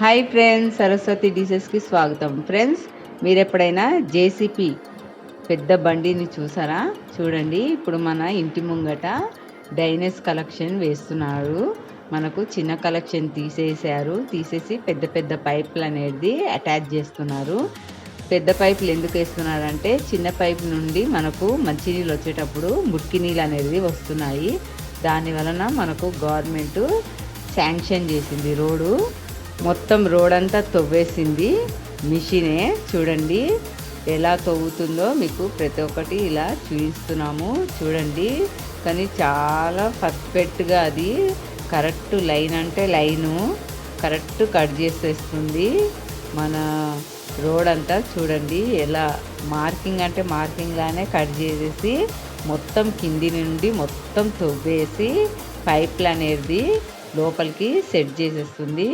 Hi friends, Saraswati డిజెస్కి స్వాగతం. Friends, మీరు ఎప్పుడైనా జేసీపీ పెద్ద బండిని చూసారా? చూడండి, ఇప్పుడు మన ఇంటి ముంగట డైనెస్ కలెక్షన్ వేస్తున్నారు. మనకు చిన్న కలెక్షన్ తీసేసి పెద్ద పెద్ద పైపులు అనేది అటాచ్ చేస్తున్నారు. పెద్ద పైపులు ఎందుకు వేస్తున్నారంటే చిన్న పైపు నుండి మనకు మంచినీళ్ళు వచ్చేటప్పుడు మురికి నీళ్ళు అనేది వస్తున్నాయి. దాని వలన మనకు గవర్నమెంట్ శాంక్షన్ చేసింది రోడ్డు. మొత్తం రోడ్ అంతా తవ్వేసింది మిషనే. చూడండి ఎలా తవ్వుతుందో మీకు ప్రతి ఒక్కటి ఇలా చూపిస్తున్నాము. చూడండి, కానీ చాలా పర్ఫెక్ట్గా అది కరెక్ట్ లైన్ అంటే లైను కరెక్ట్ కట్ చేసేస్తుంది మన రోడ్ అంతా. చూడండి ఎలా మార్కింగ్ అంటే మార్కింగ్లానే కట్ చేసేసి మొత్తం కింది నుండి మొత్తం తవ్వేసి పైప్లు అనేది లోపలికి సెట్ చేసేస్తుంది.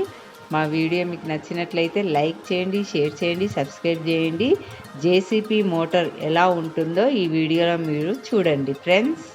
మా వీడియో మీకు నచ్చినట్లయితే లైక్ చేయండి, షేర్ చేయండి, సబ్స్క్రైబ్ చేయండి. జేసీపీ మోటార్ ఎలా ఉంటుందో ఈ వీడియోలో మీరు చూడండి ఫ్రెండ్స్.